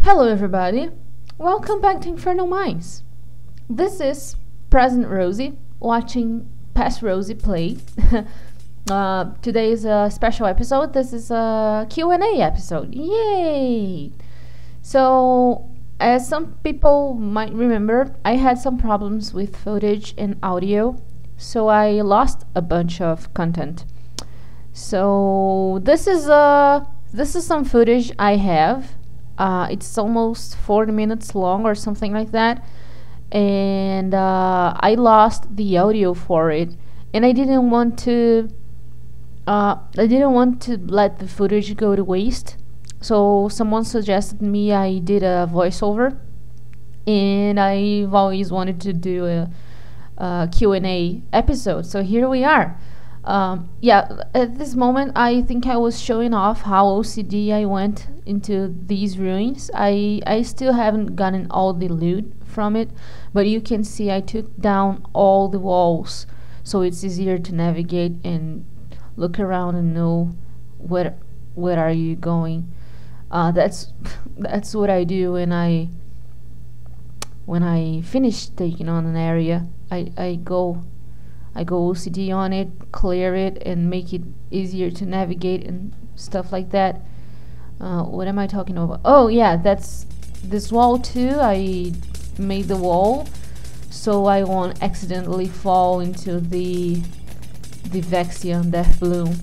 Hello everybody, welcome back to Inferno Minds. This is present Rosie watching past Rosie play. Today is a special episode. This is a Q&A episode. Yay! So, as some people might remember, I had some problems with footage and audio, so I lost a bunch of content. So this is some footage I have. It's almost 40 minutes long or something like that, and I lost the audio for it, and I didn't want to let the footage go to waste. So someone suggested me I did a voiceover, and I've always wanted to do a Q&A episode, so here we are. At this moment I think I was showing off how OCD I went into these ruins. I still haven't gotten all the loot from it, but you can see I took down all the walls, so it's easier to navigate and look around and know where are you going. That's what I do when I finish taking on an area. I go OCD on it, clear it, and make it easier to navigate and stuff like that. What am I talking about? Oh yeah, that's this wall too. I made the wall so I won't accidentally fall into the Vexian death bloom.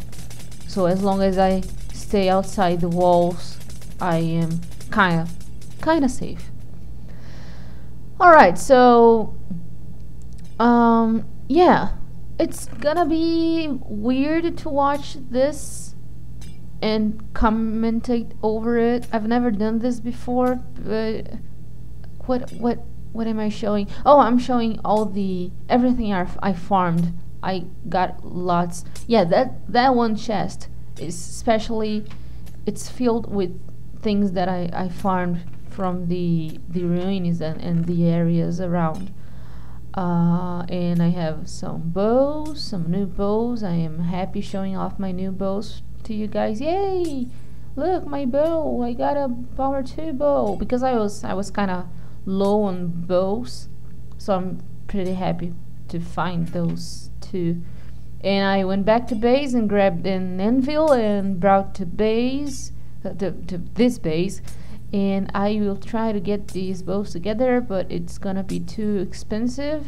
So as long as I stay outside the walls, I am kinda safe. Alright, so yeah, it's gonna be weird to watch this and commentate over it. I've never done this before, but what am I showing? Oh, I'm showing everything I farmed. I got lots. Yeah, that one chest is it's filled with things that I farmed from the ruins and the areas around. And I have some new bows. I am happy showing off my new bows to you guys. Yay! Look, my bow. I got a power 2 bow because I was kind of low on bows, so I'm pretty happy to find those two. And I went back to base and grabbed an anvil and brought to base to this base. And I will try to get these bows together, but it's gonna be too expensive,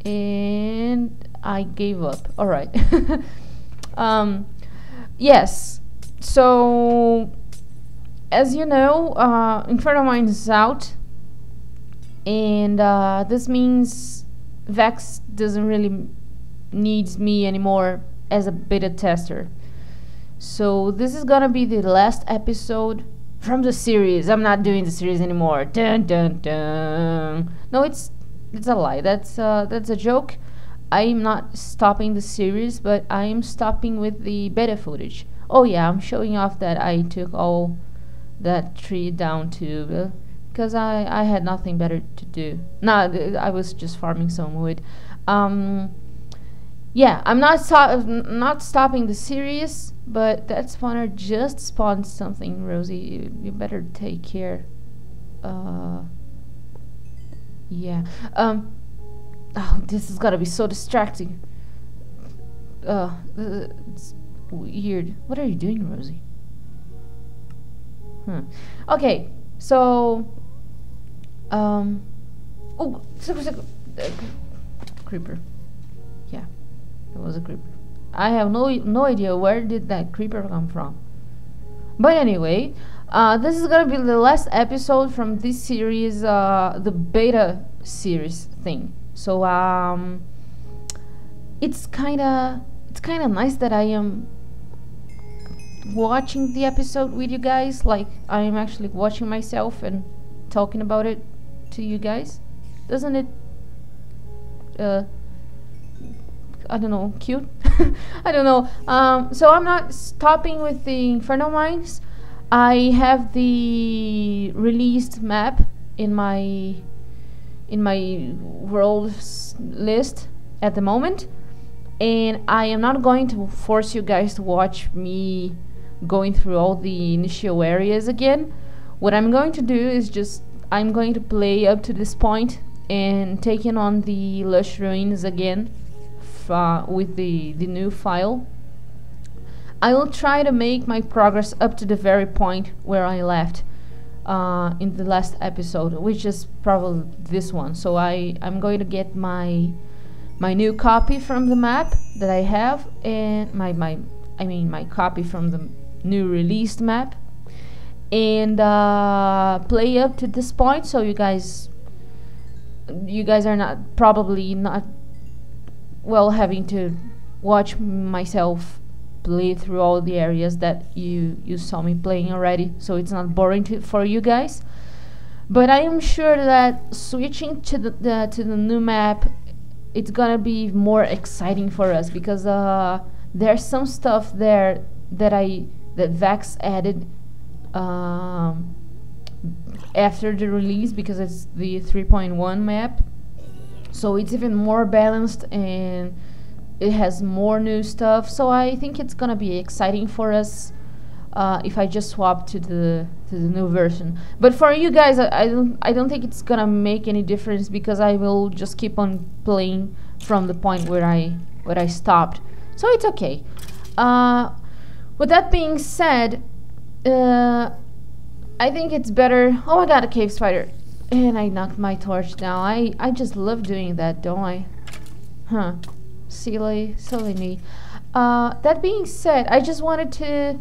and I gave up. Alright. Yes, so as you know, Inferno Mine is out, and this means Vex doesn't really need me anymore as a beta tester. So this is gonna be the last episode from the series. I'm not doing the series anymore. Dun dun dun. No, it's a lie. That's a joke. I'm not stopping the series, but I am stopping with the beta footage. Oh yeah, I'm showing off that I took all that tree down too, because I had nothing better to do. I was just farming some wood. Yeah, I'm not stopping the series, but that spawner just spawned something, Rosie. You better take care. Yeah. Oh, this is gonna be so distracting. It's weird. What are you doing, Rosie? Okay, so oh, creeper. Yeah. It was a creeper. I have no idea where did that creeper come from. But anyway, this is gonna be the last episode from this series, the beta series thing. So it's kinda nice that I am watching the episode with you guys. Like I am actually watching myself and talking about it to you guys. Doesn't it? I don't know, cute? I don't know. So I'm not stopping with the Inferno Mines. I have the released map in my worlds list at the moment, and I am not going to force you guys to watch me going through all the initial areas again. What I'm going to do is just I'm going to play up to this point and taking on the lush ruins again with the new file. I will try to make my progress up to the very point where I left in the last episode, which is probably this one. So I'm going to get my new copy from the map that I have, and my copy from the new released map, and play up to this point. So you guys are not probably not having to watch myself play through all the areas that you saw me playing already, so it's not boring for you guys. But I am sure that switching to the new map, it's gonna be more exciting for us, because there's some stuff there that Vax added after the release, because it's the 3.1 map, so it's even more balanced and it has more new stuff. So I think it's gonna be exciting for us if I just swap to the new version. But for you guys, I don't think it's gonna make any difference, because I will just keep on playing from the point where I stopped. So it's okay. With that being said, I think it's better. Oh, I got a cave spider, and I knocked my torch down. I just love doing that, don't I? Huh. Silly me. That being said, I just wanted to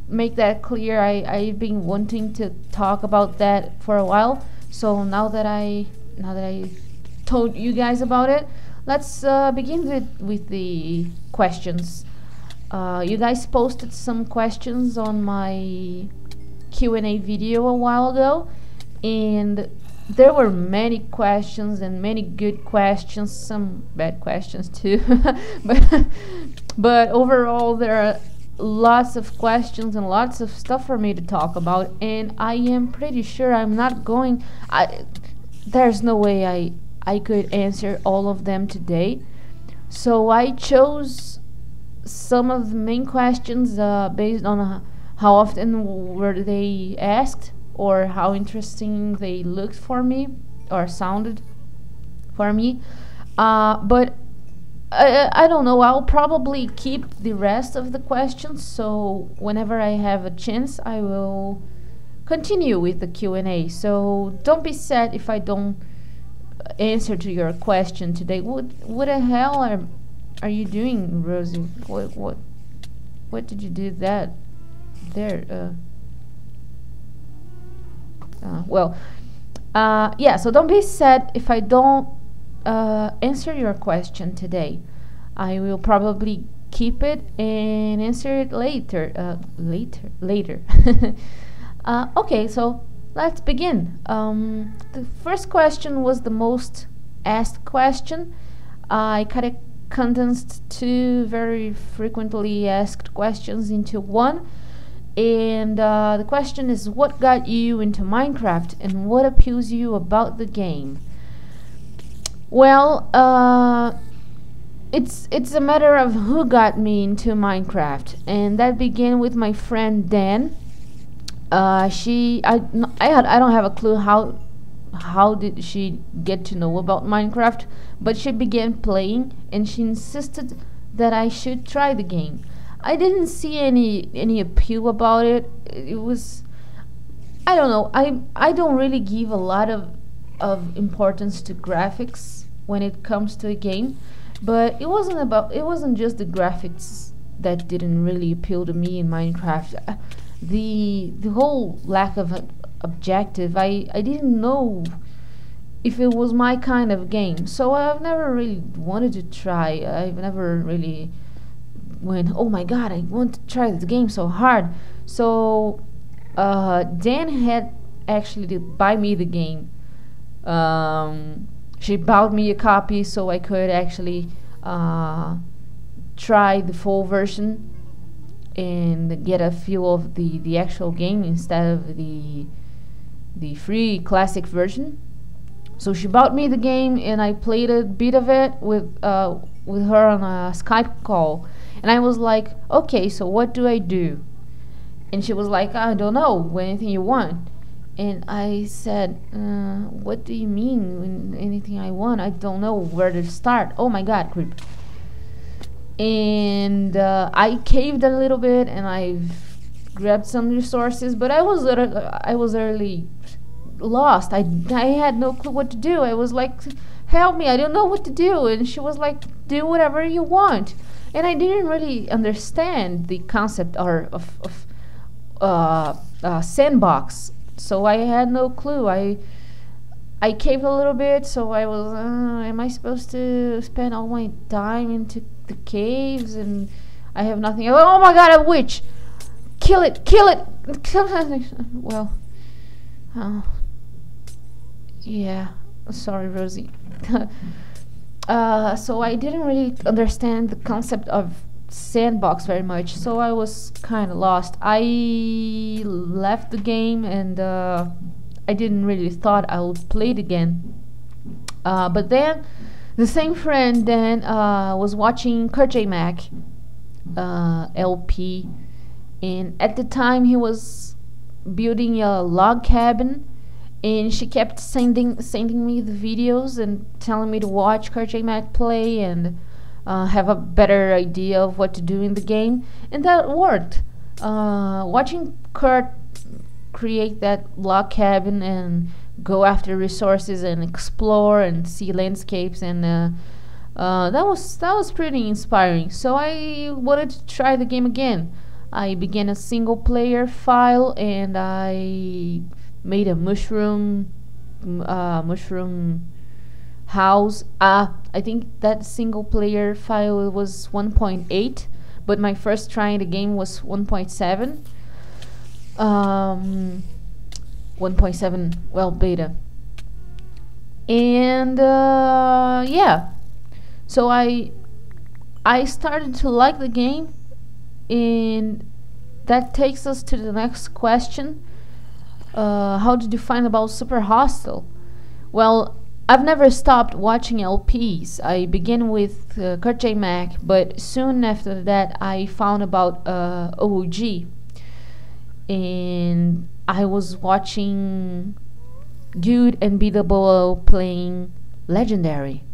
make that clear. I've been wanting to talk about that for a while. So now that I told you guys about it, let's begin with the questions. You guys posted some questions on my Q&A video a while ago, and there were many questions and many good questions, some bad questions too. but overall there are lots of questions and lots of stuff for me to talk about, and I am pretty sure there's no way I could answer all of them today. So I chose some of the main questions based on how often were they asked, or how interesting they looked for me or sounded for me. But I don't know, I'll probably keep the rest of the questions, so whenever I have a chance I will continue with the Q&A. So don't be sad if I don't answer to your question today. What the hell are you doing, Rosie? What did you do that there? Yeah, so don't be sad if I don't answer your question today. I will probably keep it and answer it later. Okay, so let's begin. The first question was the most asked question. I kind of condensed two very frequently asked questions into one. And the question is, what got you into Minecraft and what appeals you about the game? Well, it's a matter of who got me into Minecraft, and that began with my friend Dan. I don't have a clue how did she get to know about Minecraft, but she began playing and she insisted that I should try the game. I didn't see any appeal about it. It was, I don't know, I don't really give a lot of importance to graphics when it comes to a game, but it wasn't just the graphics that didn't really appeal to me in Minecraft. The whole lack of an objective, I didn't know if it was my kind of game, so I've never really wanted to try. I've never really went, oh my god, I want to try this game so hard. So Dan had actually to buy me the game. She bought me a copy so I could actually try the full version and get a feel of the actual game instead of the free classic version. So she bought me the game and I played a bit of it with her on a Skype call. And I was like, okay, so what do I do? And she was like, I don't know, anything you want. And I said, what do you mean, anything I want? I don't know where to start. Oh my god, creep. And I caved a little bit, and I grabbed some resources, but I was really lost. I had no clue what to do. I was like, help me, I don't know what to do. And she was like, do whatever you want. And I didn't really understand the concept of sandbox, so I had no clue. I caved a little bit, so I was, am I supposed to spend all my time into the caves and I have nothing? Oh my god, a witch! Kill it! Kill it! Well, yeah, sorry, Rosie. So I didn't really understand the concept of sandbox very much, so I was kind of lost. I left the game, and I didn't really thought I would play it again. But then the same friend then was watching Kurt Mac LP, and at the time he was building a log cabin, and she kept sending me the videos and telling me to watch Kurt Mac play and have a better idea of what to do in the game, and that worked. Watching Kurt create that log cabin and go after resources and explore and see landscapes, and that was pretty inspiring. So I wanted to try the game again. I began a single player file, and I made a mushroom house. I think that single player file was 1.8, but my first try in the game was 1.7. 1.7, well, beta. And yeah, so I started to like the game, and that takes us to the next question. How did you find about Super Hostile? Well, I've never stopped watching LPs. I began with Kurt Mac, but soon after that I found about OG, and I was watching Dude and Beatable playing Legendary,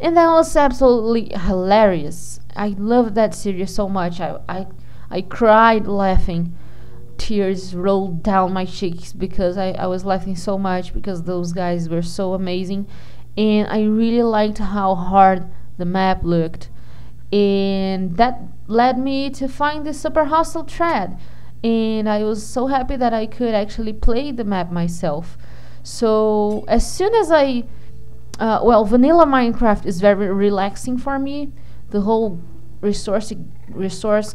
and that was absolutely hilarious. I loved that series so much. I cried laughing. Tears rolled down my cheeks because I was laughing so much because those guys were so amazing, and I really liked how hard the map looked, and that led me to find the Super Hostile thread, and I was so happy that I could actually play the map myself. So as soon as well, vanilla Minecraft is very relaxing for me. The whole resource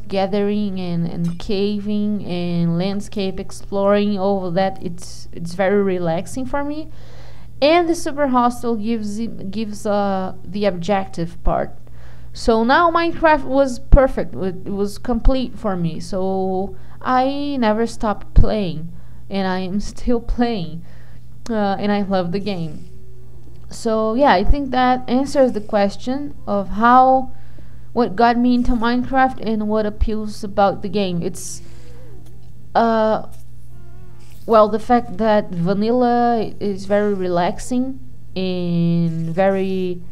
gathering and caving and landscape exploring, all of that, it's very relaxing for me. And the Super Hostile gives the objective part. So now Minecraft was perfect. It was complete for me. So I never stopped playing, and I am still playing, and I love the game. So yeah, I think that answers the question of what got me into Minecraft and what appeals about the game. It's well, the fact that vanilla is very relaxing and very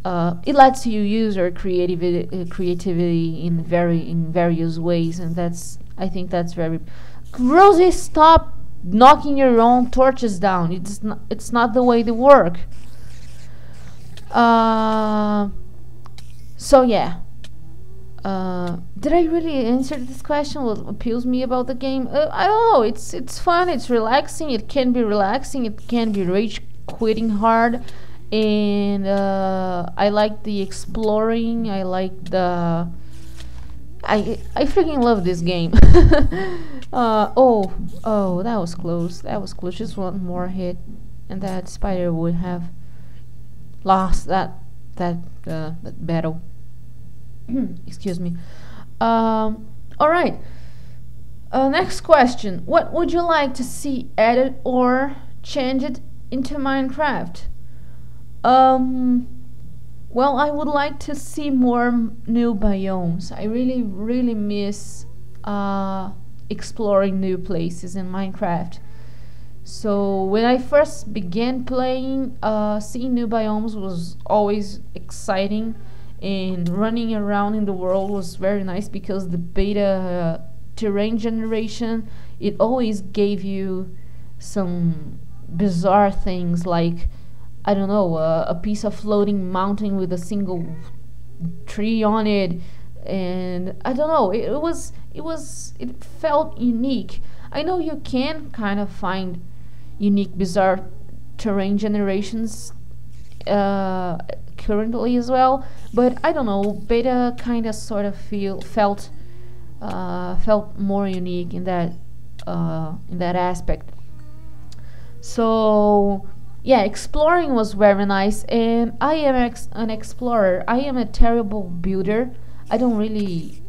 it lets you use your creativity in various ways, and I think that's very. Rosie, stop knocking your own torches down. It's not the way they work. So yeah, did I really answer this question? What appeals me about the game? I don't know. It's fun. It's relaxing. It can be relaxing. It can be rage quitting hard, and I like the exploring. I like the. I freaking love this game. Oh, that was close. That was close. Just one more hit, and that spider would have lost that battle. Excuse me. All right. Next question. What would you like to see added or changed into Minecraft? Well, I would like to see more new biomes. I really miss exploring new places in Minecraft. So when I first began playing, seeing new biomes was always exciting, and running around in the world was very nice because the beta terrain generation, it always gave you some bizarre things, like, I don't know, a piece of floating mountain with a single tree on it, and I don't know, it felt unique. I know you can kind of find unique, bizarre terrain generations currently as well, but I don't know, beta kind of sort of felt more unique in that aspect. So yeah, exploring was very nice, and I am an explorer. I am a terrible builder. I don't really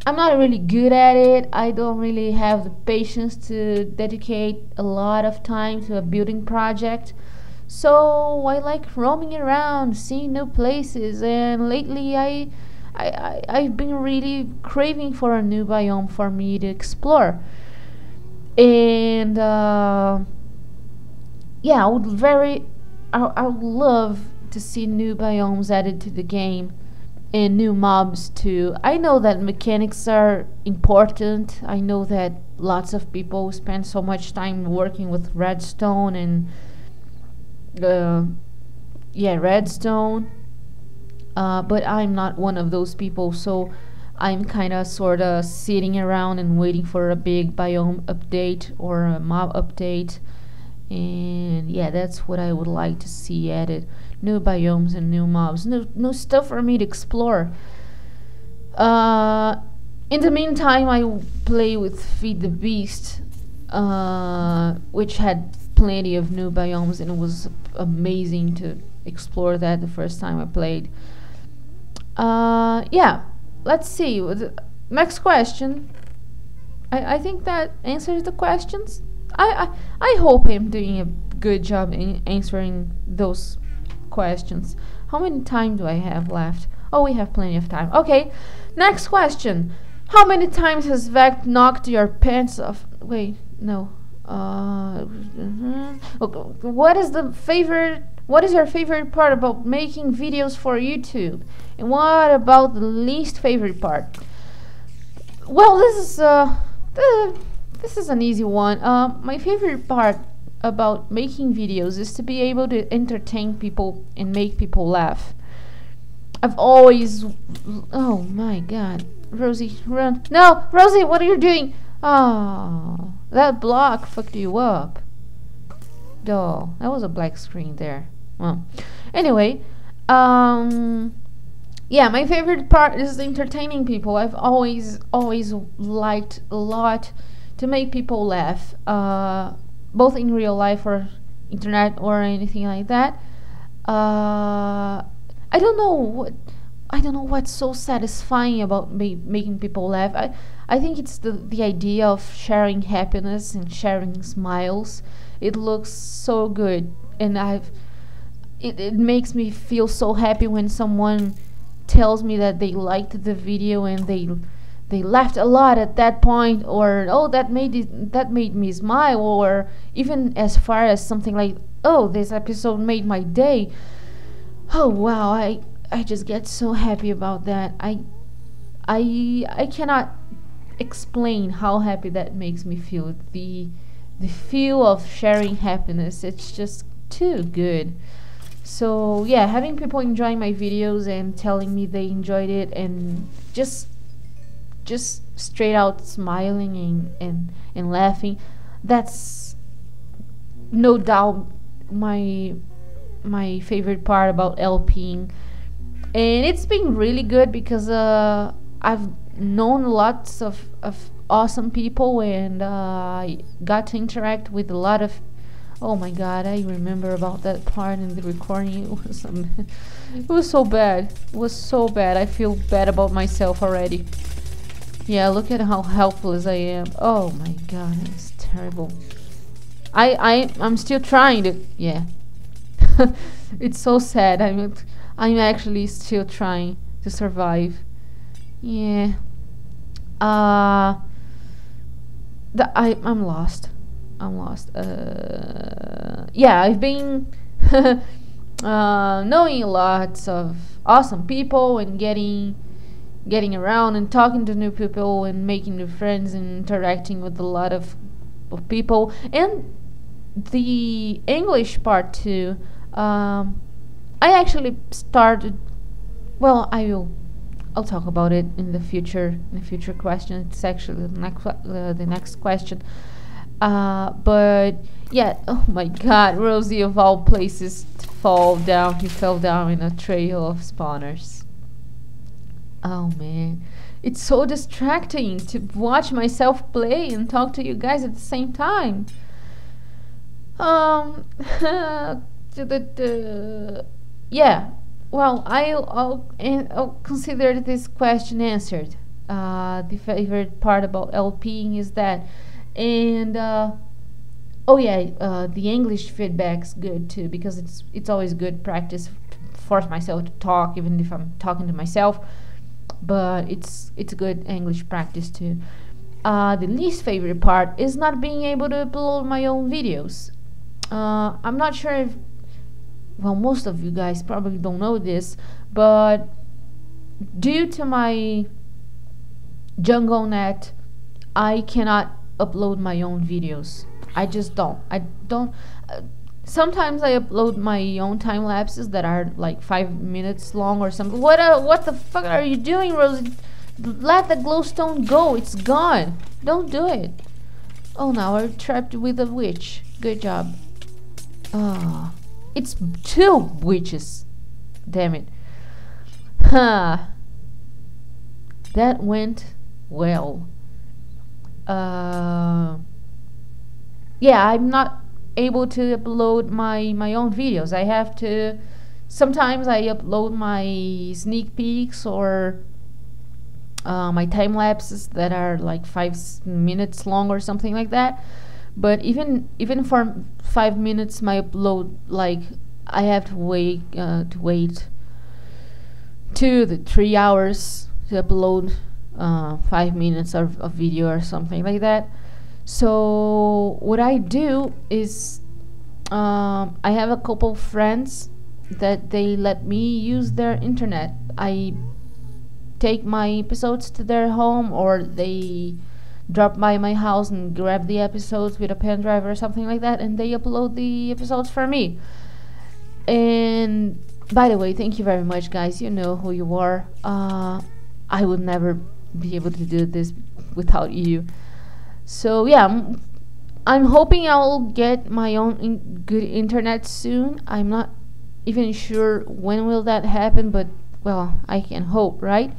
I'm not really good at it. I don't really have the patience to dedicate a lot of time to a building project. So I like roaming around, seeing new places, and lately I've been really craving for a new biome for me to explore. And yeah, I would love to see new biomes added to the game, and new mobs too. I know that mechanics are important. I know that lots of people spend so much time working with redstone and redstone. But I'm not one of those people, so I'm kind of sort of sitting around and waiting for a big biome update or a mob update. And yeah, that's what I would like to see added: new biomes and new mobs, new stuff for me to explore. In the meantime, I play with Feed the Beast, which had plenty of new biomes, and it was amazing to explore that the first time I played. Yeah, let's see. Next question. I think that answers the questions. I hope I'm doing a good job in answering those questions. How many time do I have left? Oh, we have plenty of time. Okay, next question. How many times has Vect knocked your pants off? Wait, no. What is your favorite part about making videos for YouTube? And what about the least favorite part? Well, this is an easy one. My favorite part about making videos is to be able to entertain people and make people laugh. I've always... Oh my god. Rosie, run. No! Rosie, what are you doing? Oh, that block fucked you up. Duh, that was a black screen there. Well, anyway, yeah, my favorite part is entertaining people. I've always liked a lot to make people laugh, both in real life or internet or anything like that. I don't know what's so satisfying about making people laugh. I think it's the idea of sharing happiness and sharing smiles. It looks so good, and it makes me feel so happy when someone tells me that they liked the video and they laughed a lot at that point, or oh, that made me smile, or even as far as something like, oh, this episode made my day. Oh wow, I just get so happy about that. I cannot explain how happy that makes me feel. The feel of sharing happiness, it's just too good. So yeah, having people enjoying my videos and telling me they enjoyed it and just straight out smiling and laughing, that's no doubt my favorite part about LPing. And it's been really good because I've known lots of awesome people, and I got to interact with a lot of... Oh my god, I remember about that part in the recording. It was so bad. It was so bad. I feel bad about myself already. Yeah, look at how helpless I am. Oh my god, it's terrible. I'm still trying to... Yeah. It's so sad. I'm actually still trying to survive. Yeah. Uh, I'm lost. I'm lost. Yeah, I've been knowing lots of awesome people and getting around and talking to new people and making new friends and interacting with a lot of people, and the English part too. I actually started. Well, I'll talk about it in the future. In the future question, it's actually the next question. But yeah, oh my God, Rosie of all places fall down. He fell down in a trail of spawners. Oh man, it's so distracting to watch myself play and talk to you guys at the same time. Um, yeah. Well, I'll consider this question answered. The favorite part about LPing is that, and oh yeah, the English feedback's good too because it's always good practice to force myself to talk, even if I'm talking to myself. But it's good English practice too. The least favorite part is not being able to upload my own videos. I'm not sure if, well, most of you guys probably don't know this, but due to my jungle net, I cannot upload my own videos. I just don't. I don't. Sometimes I upload my own time lapses that are like 5 minutes long or something. What the fuck are you doing, Rosie? Let the glowstone go. It's gone. Don't do it. Oh, now we're trapped with a witch. Good job. Ah, it's 2 witches. Damn it. Huh. That went well. Yeah, I'm not able to upload my own videos. I have to. Sometimes I upload my sneak peeks or my time lapses that are like 5 minutes long or something like that. But even for 5 minutes, my upload, like, I have to wait 2 to 3 hours to upload 5 minutes of video or something like that. So what I do is I have a couple friends that they let me use their internet. I take my episodes to their home, or they drop by my house and grab the episodes with a pen drive or something like that, and they upload the episodes for me. And by the way, thank you very much, guys. You know who you are. I would never be able to do this without you. So yeah, I'm hoping I'll get my own good internet soon. I'm not even sure when will that happen, but well, I can hope, right?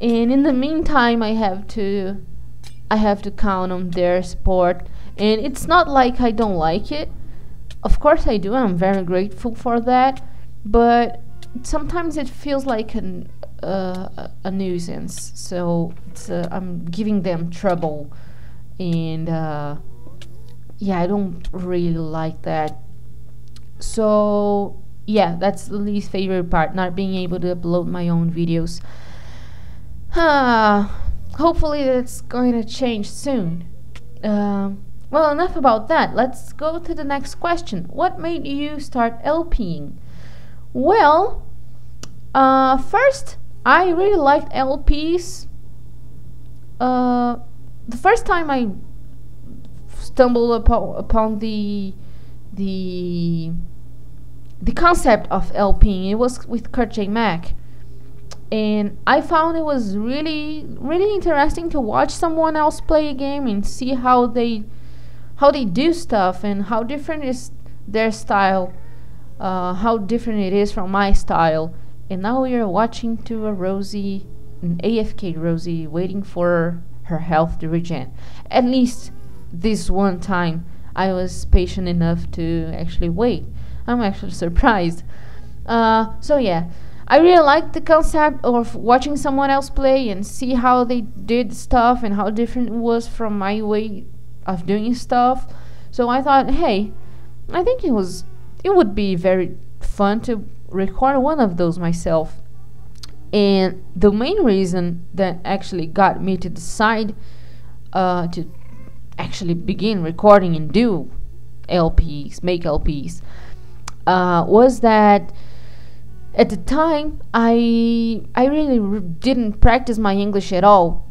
And in the meantime, I have to count on their support. And it's not like I don't like it. Of course I do. I'm very grateful for that. But sometimes it feels like a nuisance. So I'm giving them trouble. And yeah, I don't really like that. So yeah, that's the least favorite part, not being able to upload my own videos. Hopefully that's going to change soon. Well, enough about that. Let's go to the next question. What made you start LPing? Well, first, I really liked LPs. The first time I stumbled upon the concept of LPing, it was with Kurt J. Mac. And I found it was really interesting to watch someone else play a game and see how they do stuff and how different is their style, how different it is from my style. And now we are watching to a Rosie, an AFK Rosie, waiting for her health to regen. At least this one time I was patient enough to actually wait. I'm actually surprised. So yeah, I really liked the concept of watching someone else play and see how they did stuff and how different it was from my way of doing stuff. So I thought, hey, I think it would be very fun to record one of those myself. And the main reason that actually got me to decide to actually begin recording and do LPs, make LPs, was that at the time I really didn't practice my English at all.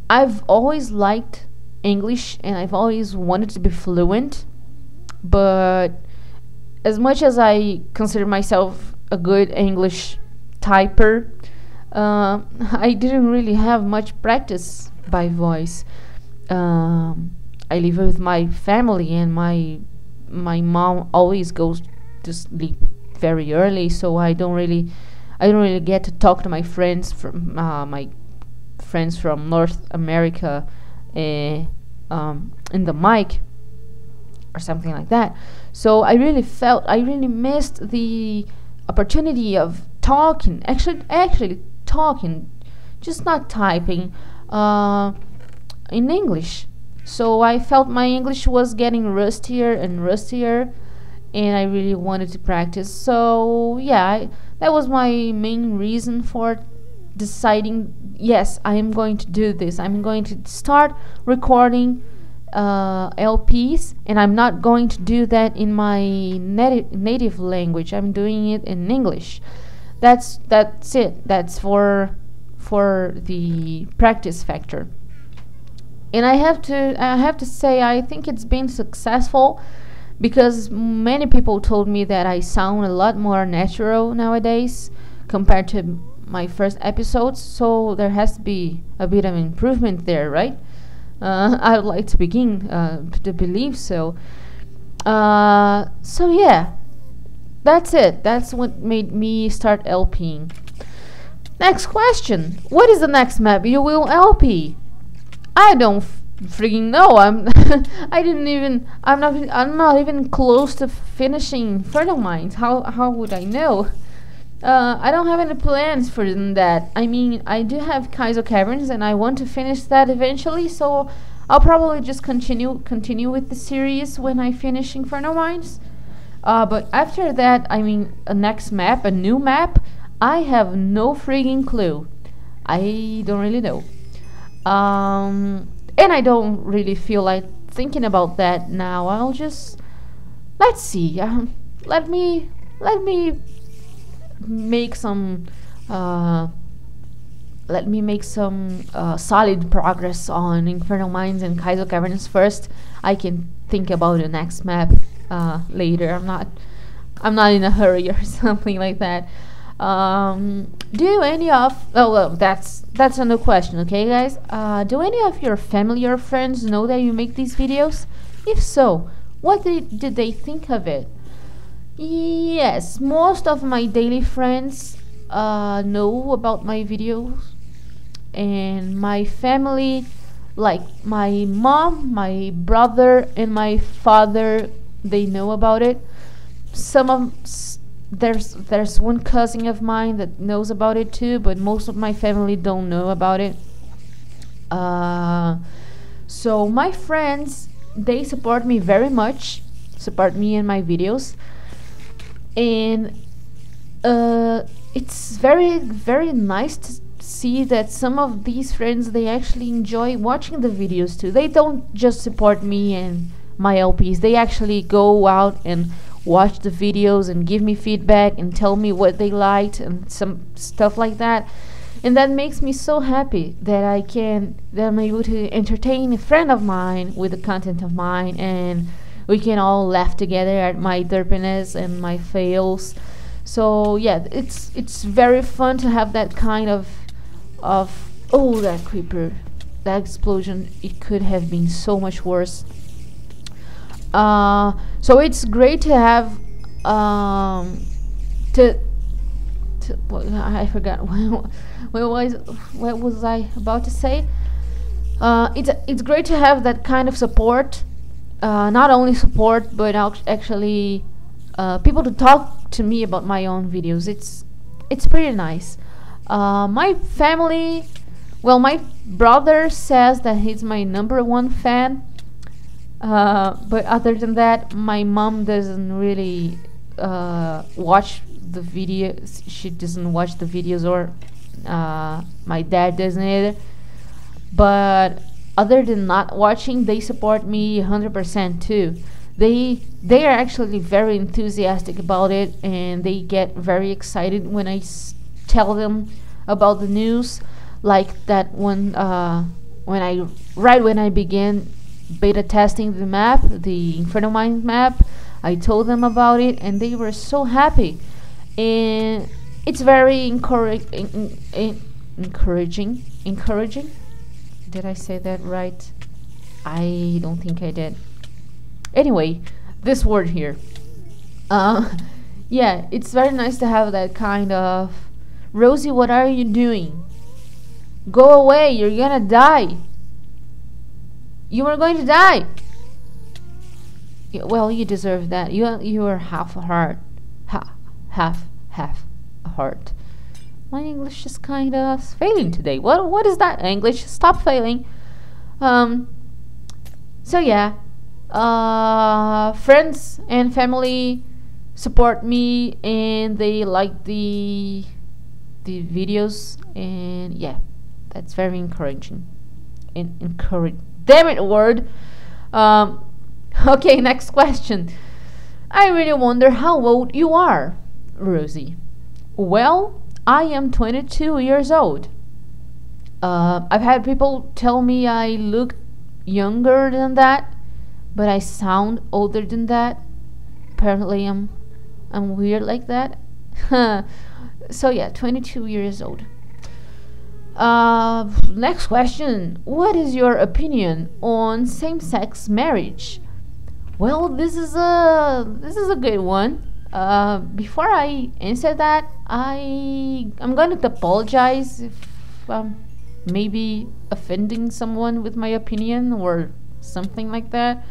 I've always liked English and I've always wanted to be fluent, but as much as I consider myself a good English typer, I didn't really have much practice by voice. I live with my family, and my mom always goes to sleep very early, so I don't really get to talk to my friends from North America in the mic or something like that. So I really missed the opportunity of talking, actually talking, just not typing in English. So I felt my English was getting rustier and rustier, and I really wanted to practice. So yeah, that was my main reason for deciding, yes, I am going to do this. I'm going to start recording LPs, and I'm not going to do that in my native language. I'm doing it in English. That's it. That's for the practice factor. And I have to say, I think it's been successful, because many people told me that I sound a lot more natural nowadays compared to my first episodes. So there has to be a bit of improvement there, right? I would like to begin to believe so. So yeah, that's it. That's what made me start LPing. Next question: what is the next map you will LP? I don't freaking know. I'm not even close to finishing Inferno Mines. How would I know? I don't have any plans for that. I mean, I do have Kaizo Caverns, and I want to finish that eventually, so I'll probably just continue with the series when I finish Inferno Mines. But after that, I mean, a new map, I have no freaking clue. I don't really know. And I don't really feel like thinking about that now. Let's see. Let me make some solid progress on Inferno Mines and Kaizo Caverns first. I can think about the next map later. I'm not in a hurry or something like that. Do any of that's a new question, okay guys? Do any of your family or friends know that you make these videos? If so, what did they think of it? Yes, most of my daily friends know about my videos, and my family, like my mom, my brother, and my father, they know about it. There's one cousin of mine that knows about it too, but most of my family don't know about it. So my friends, they support me very much, support me in my videos, and it's very, very nice to see that some of these friends, they actually enjoy watching the videos too. They don't just support me and my LPs, they actually go out and watch the videos and give me feedback and tell me what they liked and some stuff like that. And that makes me so happy that I'm able to entertain a friend of mine with the content of mine, and we can all laugh together at my derpiness and my fails. So yeah, it's very fun to have that kind of oh, that creeper, that explosion, it could have been so much worse. So it's great to have I forgot what was I about to say. It's great to have that kind of support, not only support, but actually people to talk to me about my own videos. It's pretty nice. My family, well, my brother says that he's my #1 fan. But other than that, my mom doesn't really watch the videos. She doesn't watch the videos, or my dad doesn't either. But other than not watching, they support me 100% too. They are actually very enthusiastic about it, and they get very excited when I tell them about the news. Like that when I began beta testing the map, the Inferno Mine map, I told them about it, and they were so happy. And it's very encouraging. Did I say that right? I don't think I did. Anyway, this word here. Yeah, it's very nice to have that kind of, Rosie, what are you doing? Go away, you're gonna die. You are going to die. Yeah, well, you deserve that. You are half a heart. Half a heart. My English is kind of failing today. What is that, English? Stop failing. So yeah, friends and family support me, and they like the videos, and yeah, that's very encouraging. Damn it, word. Okay, next question. I really wonder how old you are, Rosie. Well, I am 22 years old. I've had people tell me I look younger than that, but I sound older than that. Apparently, I'm weird like that. So yeah, 22 years old. Next question. What is your opinion on same-sex marriage? Well, this is a good one. Before I answer that, I'm going to apologize if maybe offending someone with my opinion or something like that.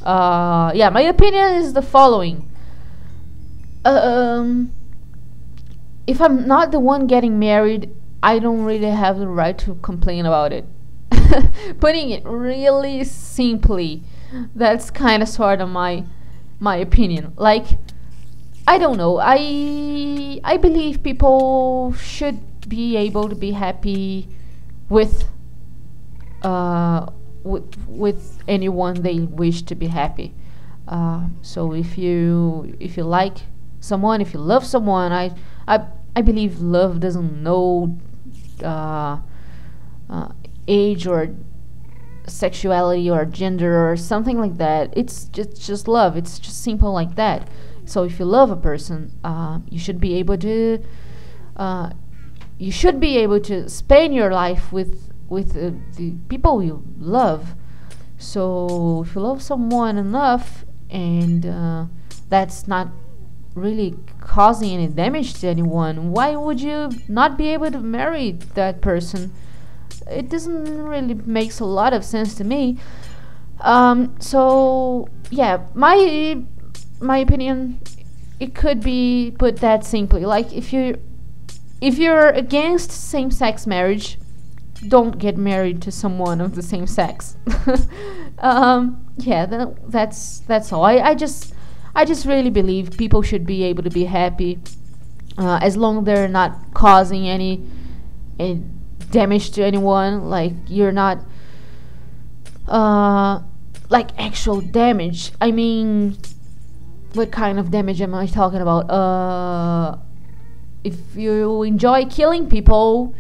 Yeah, my opinion is the following. If I'm not the one getting married, I don't really have the right to complain about it. Putting it really simply, that's kind of sort of my opinion. Like, I don't know. I believe people should be able to be happy with anyone they wish to be happy. So if you like someone, if you love someone, I believe love doesn't know age or sexuality or gender or something like that. It's just love. It's just simple like that. So if you love a person, you should be able to spend your life with the people you love. So if you love someone enough, and that's not really causing any damage to anyone, why would you not be able to marry that person? It doesn't really makes a lot of sense to me. So yeah, my opinion, it could be put that simply. Like, if you're against same-sex marriage, don't get married to someone of the same sex. Yeah, that's all. I just really believe people should be able to be happy, as long as they're not causing any damage to anyone. Like, you're not like actual damage. I mean, what kind of damage am I talking about? If you enjoy killing people,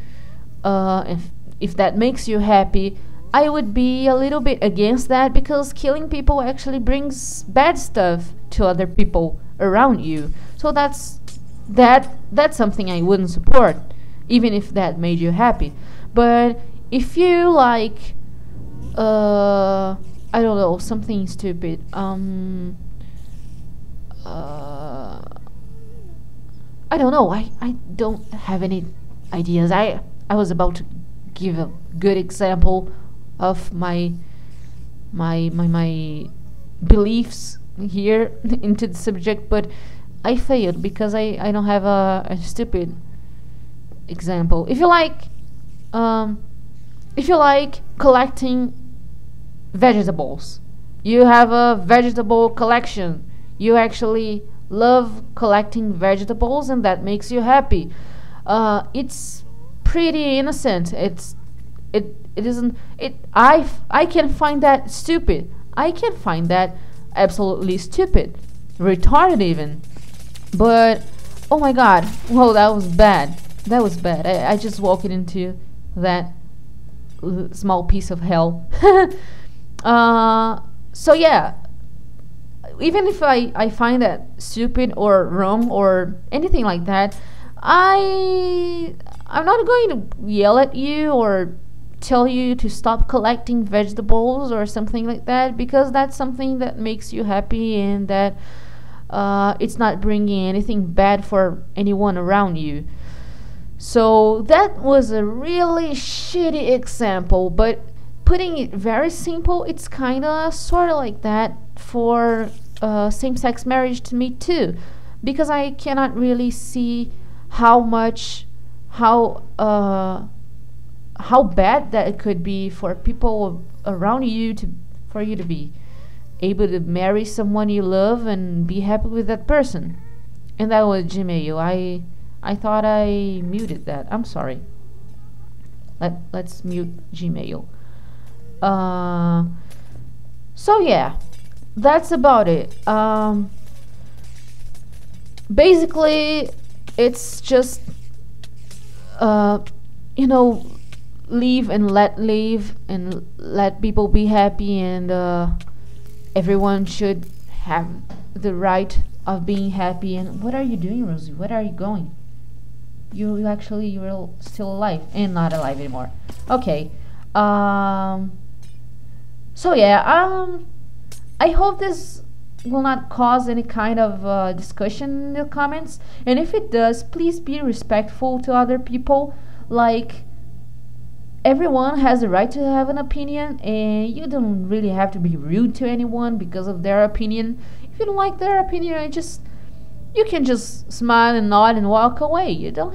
if that makes you happy, I would be a little bit against that, because killing people actually brings bad stuff to other people around you. So that's something I wouldn't support, even if that made you happy. But if you like, I don't know, something stupid, I don't know. I don't have any ideas. I was about to give a good example of my beliefs here into the subject, but I failed because I don't have a stupid example. If you like collecting vegetables, you have a vegetable collection. You actually love collecting vegetables and that makes you happy. It's pretty innocent. It isn't it I can find that stupid. I can find that absolutely stupid, retarded even. But oh my god, whoa, that was bad. That was bad. I just walked into that small piece of hell. So yeah, even if I find that stupid or wrong or anything like that, I'm not going to yell at you or tell you to stop collecting vegetables or something like that, because that's something that makes you happy and that it's not bringing anything bad for anyone around you. So that was a really shitty example, but putting it very simple, it's kind of sort of like that for same-sex marriage to me too, because I cannot really see how much how bad that it could be for people around you to for you to be able to marry someone you love and be happy with that person. And that was Gmail. I thought I muted that. I'm sorry. Let's mute Gmail. So yeah, that's about it. Basically, it's just you know, leave and let people be happy, and everyone should have the right of being happy. And what are you doing, Rosie? Where are you going? You're still alive and not alive anymore. Okay. So yeah, I hope this will not cause any kind of discussion in the comments, and if it does, please be respectful to other people. Like, everyone has the right to have an opinion, and you don't really have to be rude to anyone because of their opinion. If you don't like their opinion, you can just smile and nod and walk away. You don't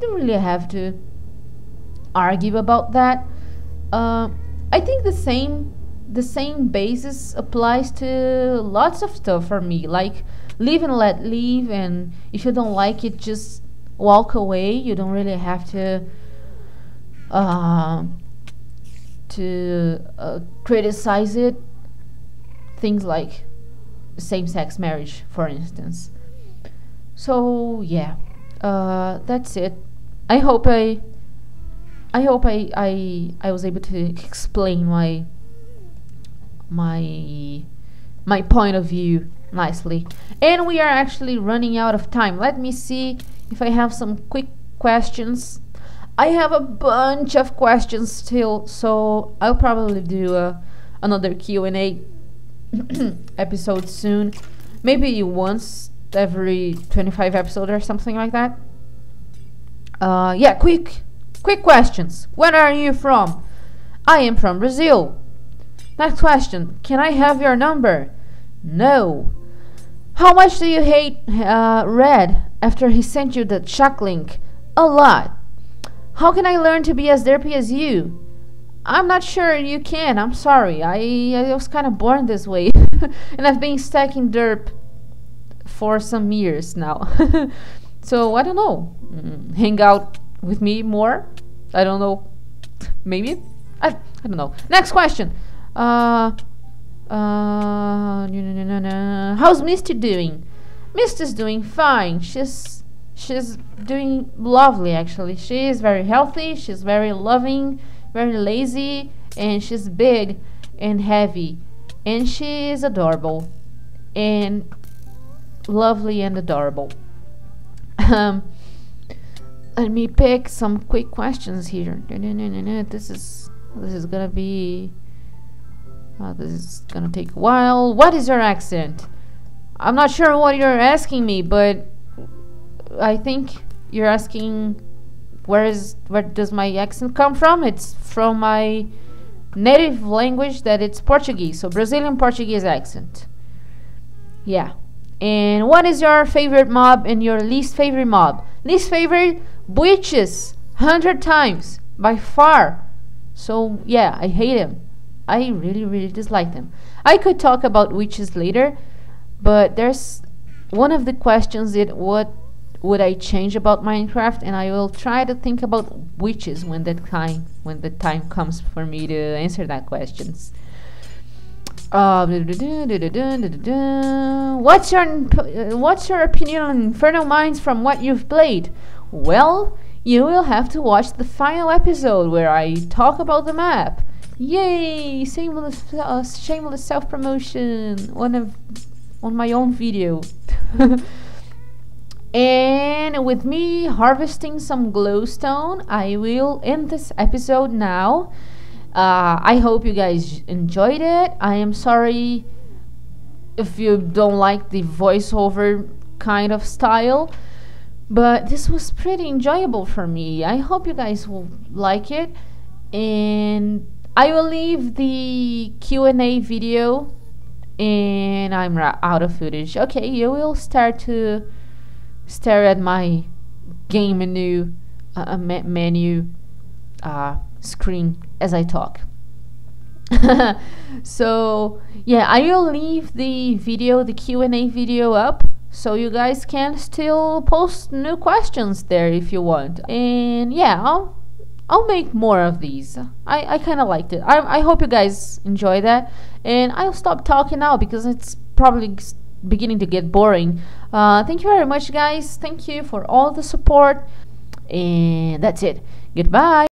really have to argue about that. I think the same basis applies to lots of stuff for me, like live and let live, and if you don't like it, just walk away. You don't really have to criticize it. Things like same-sex marriage, for instance. So yeah, that's it. I hope I was able to explain my point of view nicely. And we are actually running out of time. Let me see if I have some quick questions. I have a bunch of questions still, so I'll probably do another Q&A episode soon. Maybe once every 25 episodes or something like that. Yeah, quick questions. Where are you from? I am from Brazil. Next question. Can I have your number? No. How much do you hate Red after he sent you the shock link? A lot. How can I learn to be as derpy as you? I'm not sure you can. I'm sorry. I was kind of born this way. And I've been stacking derp for some years now. So, I don't know. Hang out with me more? I don't know. Maybe? I don't know. Next question. How's Misty doing? Misty's doing fine. She's doing lovely, actually. She is very healthy. She's very loving, very lazy, and she's big and heavy, and she is adorable and lovely and adorable. Let me pick some quick questions here. This is gonna be this is gonna take a while. What is your accent? I'm not sure what you're asking me, but I think you're asking where does my accent come from? It's from my native language, that it's Portuguese, so Brazilian Portuguese accent. Yeah. And what is your favorite mob and your least favorite mob? Least favorite, witches, 100 times by far. So yeah, I hate them. I really dislike them. I could talk about witches later, but there's one of the questions is what would I change about Minecraft, and I will try to think about witches when the time comes for me to answer that questions. What's your opinion on Inferno Mines from what you've played? Well, you will have to watch the final episode where I talk about the map. Yay! Shameless self-promotion on my own video. And with me harvesting some glowstone, I will end this episode now. I hope you guys enjoyed it. I am sorry if you don't like the voiceover kind of style, but this was pretty enjoyable for me. I hope you guys will like it, and I will leave the Q&A video, and I'm out of footage. Okay, you will start to stare at my game menu screen as I talk. So yeah, I will leave the Q&A video up, so you guys can still post new questions there if you want. And yeah, I'll make more of these. I kind of liked it. I hope you guys enjoy that, and I'll stop talking now because it's probably beginning to get boring. Thank you very much, guys. Thank you for all the support, and that's it. Goodbye.